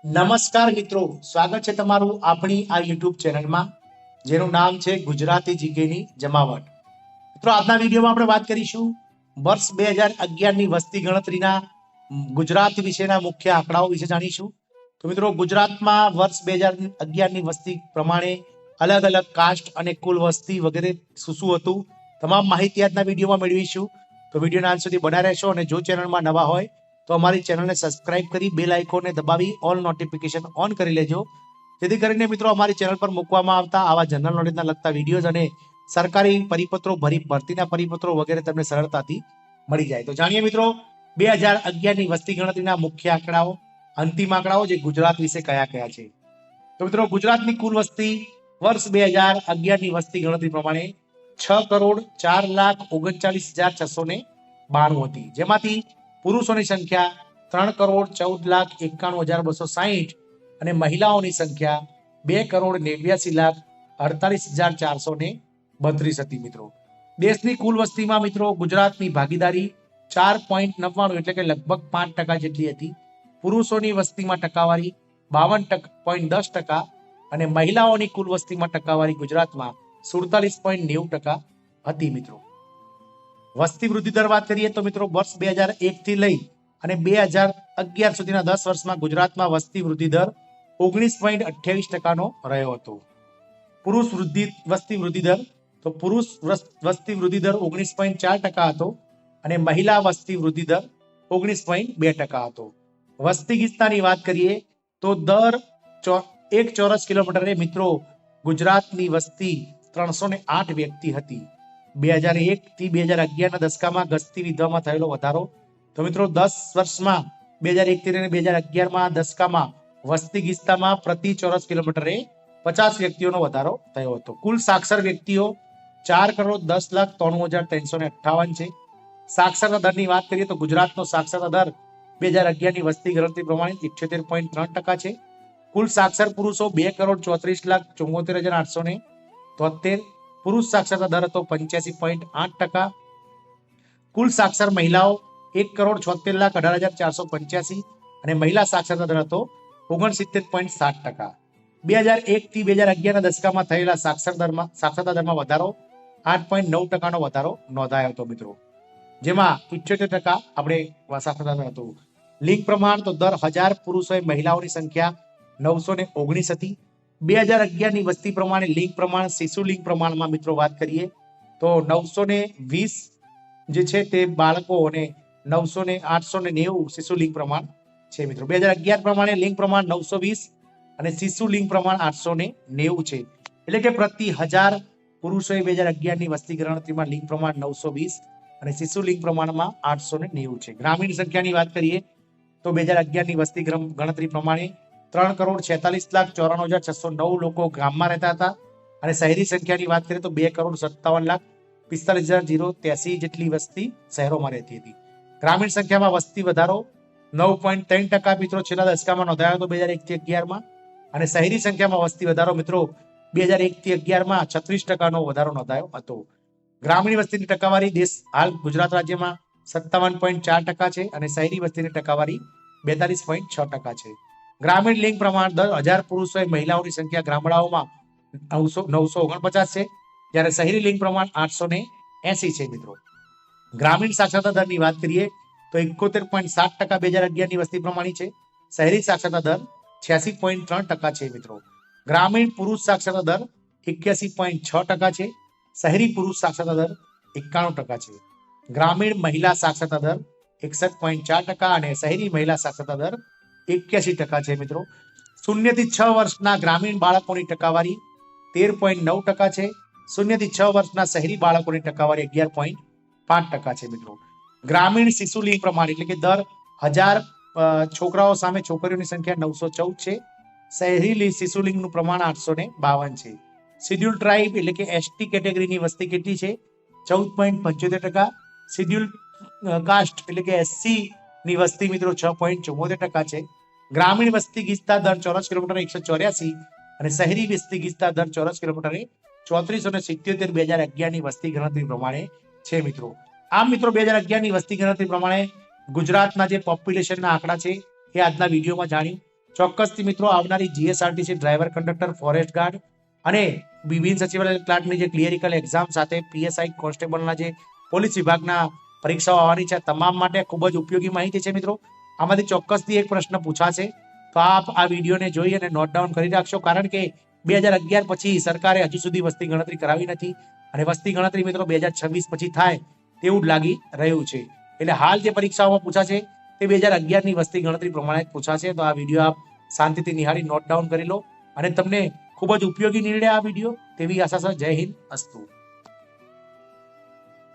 નમસ્કાર મિત્રો, સ્વાગત છે તમારું આપણી આ યુટ્યુબ ચેનલમાં જેનું નામ છે ગુજરાતી જીકેની જમાવટ. મિત્રો, આજના વિડીયોમાં આપણે વાત કરીશું વર્ષ 2011ની વસ્તી ગણતરીના ગુજરાત વિશેના મુખ્ય આંકડાઓ વિશે જાણીશું. તો મિત્રો, ગુજરાતમાં વર્ષ 2011ની વસ્તી પ્રમાણે અલગ અલગ કાસ્ટ અને કુલ વસ્તી વગેરે શું શું હતું, તમામ માહિતી આજના વિડીયોમાં મેળવીશું. તો વિડીયોના અંત સુધી બન્યા રહેશો અને જો ચેનલમાં નવા હોય તો અમારી ચેનલને સબસ્ક્રાઇબ કરી બેલ આઇકોનને દબાવી ઓલ નોટિફિકેશન ઓન કરી લેજો, જેથી કરીને મિત્રો અમારી ચેનલ પર મૂકવામાં આવતા આવા જનરલ નોલેજના લગતા વિડીયોઝ અને સરકારી પરિપત્રો, ભરતીના પરિપત્રો વગેરે તમને સરળતાથી મળી જાય. તો જાણીએ મિત્રો 2011ની વસ્તી ગણતરીના મુખ્ય આંકડાઓ, અંતિમ આંકડાઓ જે ગુજરાત વિશે કયા કયા છે. તો મિત્રો, ગુજરાતની કુલ વસ્તી વર્ષ 2011ની વસ્તી ગણતરી પ્રમાણે 6,04,39,692 હતી, જેમાંથી પુરુષોની સંખ્યા 3,14,91,260 અને મહિલાઓની સંખ્યા 2,89,48,432 હતી. મિત્રો, દેશની કુલ વસ્તીમાં મિત્રો ગુજરાતની ભાગીદારી 4.99 એટલે કે લગભગ 5% જેટલી હતી. પુરુષોની વસ્તીમાં ટકાવારી 52.10% અને મહિલાઓની કુલ વસ્તીમાં ટકાવારી ગુજરાતમાં 47.90% હતી. મિત્રો, વસ્તી વૃદ્ધિ દર વાત કરીએ તો મિત્રો વર્ષ 2001 થી લઈ અને 2011 સુધીના 10 વર્ષમાં ગુજરાતમાં વસ્તી વૃદ્ધિ દર 19.28%નો રહ્યો હતો. પુરુષ વસ્તી વૃદ્ધિ દર તો પુરુષ વસ્તી વૃદ્ધિ દર 19.4% હતો અને મહિલા વસ્તી વૃદ્ધિ દર 19.2% હતો. વસ્તી ગીચતાની વાત કરીએ તો દર 1 ચોરસ કિલોમીટરે મિત્રો ગુજરાતની વસ્તી 308 વ્યક્તિ હતી. 2001 થી 2011ના દશકામાં ગસ્તી વિધવામાં થયેલો વધારો. તો મિત્રો 10 વર્ષમાં 2001 થી 2011માં દશકામાં વસ્તી ગીચતામાં પ્રતિ ચોરસ કિલોમીટરે 50 વ્યક્તિઓનો વધારો થયો હતો. કુલ સાક્ષર વ્યક્તિઓ 4,10,93,358 છે. સાક્ષરતા દરની વાત કરીએ તો ગુજરાતનો સાક્ષરતા દર 2011ની વસ્તી ગણતરી પ્રમાણે 78.3% છે. કુલ સાક્ષર પુરુષો 2,34,74,873. પુરુષ સાક્ષરતા દર હતો 85.8%. કુલ સાક્ષર મહિલાઓ 1,76,18,485 અને મહિલા સાક્ષરતા દર હતો 69.7%. 2001 થી 2011ના દશકામાં થયેલા સાક્ષરતા દરમાં વધારો 8.9%નો વધારો નોંધાયો હતો. મિત્રો, જેમાં 78% આપણે સાક્ષરતા દર હતો. લિંગ પ્રમાણ તો દર 1000 પુરુષોએ મહિલાઓની સંખ્યા 919 હતી. 2011ની વસ્તી પ્રમાણે લિંગ પ્રમાણ, શિશુ લિંગ પ્રમાણમાં મિત્રો વાત કરીએ તો 920 જે છે તે બાળકો અને 890 શિશુ લિંગ પ્રમાણ છે. મિત્રો, 2011 પ્રમાણે લિંગ પ્રમાણ 920 અને શિશુ લિંગ પ્રમાણ 890 છે. એટલે કે પ્રતિ 1000 પુરુષોએ 2011ની વસ્તી ગણતરીમાં લિંગ પ્રમાણ 920 અને શિશુ લિંગ પ્રમાણમાં 890 છે. ગ્રામીણ સંખ્યાની વાત કરીએ તો 2011ની વસ્તી ગણતરી પ્રમાણે 3,46,94,609 લોકો ગામમાં રહેતા હતા અને શહેરી સંખ્યાની વાત કરીએ તો 2,57,45,083 જેટલી વસ્તી શહેરોમાં રહેતી હતી. ગ્રામીણ સંખ્યામાં વસ્તી વધારો 9.3% મિત્રો છેલ્લા દશકામાં નોંધાયો હતો 2001 થી 2011માં, અને શહેરી સંખ્યામાં વસ્તી વધારો મિત્રો 2001 થી 2011માં 36%નો વધારો નોંધાયો હતો. ગ્રામીણ વસ્તીની ટકાવારી દેશ હાલ ગુજરાત રાજ્યમાં 57.4% છે અને શહેરી વસ્તીની ટકાવારી 42.6% છે. ગ્રામીણ લિંગ પ્રમાણ દર 1000 પુરુષોએ મહિલાઓની સંખ્યા ગામડાઓમાં 949 છે, જ્યારે શહેરી લિંગ પ્રમાણ 880 છે. મિત્રો, ગ્રામીણ સાક્ષરતા દરની વાત કરીએ તો 71.7% 2011ની વસ્તી પ્રમાણે છે. શહેરી સાક્ષરતા દર 86.3% છે. મિત્રો, ગ્રામીણ પુરુષ સાક્ષરતા દર 81.6% છે. શહેરી પુરુષ સાક્ષરતા દર 91% છે. ગ્રામીણ મહિલા સાક્ષરતા દર 61.4% અને શહેરી મહિલા સાક્ષરતા દર 81% છે. મિત્રો, 0 થી 6 વર્ષના ગ્રામીણ બાળકોની ટકાવારી 13.9% છે. 0 થી 6 વર્ષના શહેરી બાળકોની ટકાવારી 11.5% છે. મિત્રો, ગ્રામીણ શિશુ લિંગ પ્રમાણ એટલે કે દર 1000 છોકરાઓ સામે છોકરીઓની સંખ્યા 914 છે. શહેરી શિશુ લિંગનું પ્રમાણ 852 છે. શિડ્યુલ ટ્રાઇબ એટલે કે એસટી કેટેગરીની વસ્તી કેટલી છે? 14.75%. શિડ્યુલ કાસ્ટ એટલે કે એસસી ની વસ્તી મિત્રો 6.74% છે. ગ્રામીણ વસ્તી ગીચતા દર ચોરસ કિલોમીટર 184 અને શહેરી વસ્તી ગીચતા દર ચોરસ કિલોમીટરે 3477 2011ની વસ્તી ગણતરી પ્રમાણે છે. મિત્રો, આમ મિત્રો 2011ની વસ્તી ગણતરી પ્રમાણે ગુજરાતના જે પોપ્યુલેશનના આંકડા છે એ આજના વિડીયોમાં જાણ્યું. ચોક્કસથી મિત્રો આવનારી GSRTC driver conductor forest guard અને બિન સચિવાલય ક્લાર્કની જે ક્લિયરિકલ એક્ઝામ સાથે પીએસઆઈ કોન્સ્ટેબલના જે પોલીસ વિભાગના પરીક્ષાઓ આવવાની છે તમામ માટે ખૂબ જ ઉપયોગી માહિતી છે મિત્રો. આમાંથી ચોક્કસથી એક પ્રશ્ન પૂછાશે તો આપ આ વિડીયોને જોઈ અને નોટ ડાઉન કરી રાખશો, કારણ કે 2011 પછી સરકારે હજુ સુધી વસ્તી ગણતરી કરાવી નથી અને વસ્તી ગણતરી મિત્રો 2026 પછી થાય તેવું જ લાગી રહ્યું છે. એટલે હાલ જે પરીક્ષાઓમાં પૂછાશે તે 2011 ની વસ્તી ગણતરી પ્રમાણે પૂછાશે. તો આ વિડીયો આપ શાંતિથી નિહાળી નોટ ડાઉન કરી લો અને તમને ખૂબ જ ઉપયોગી નીવડે આ વિડીયો તેવી આશા છે. જય હિન્દ, અસ્તુ.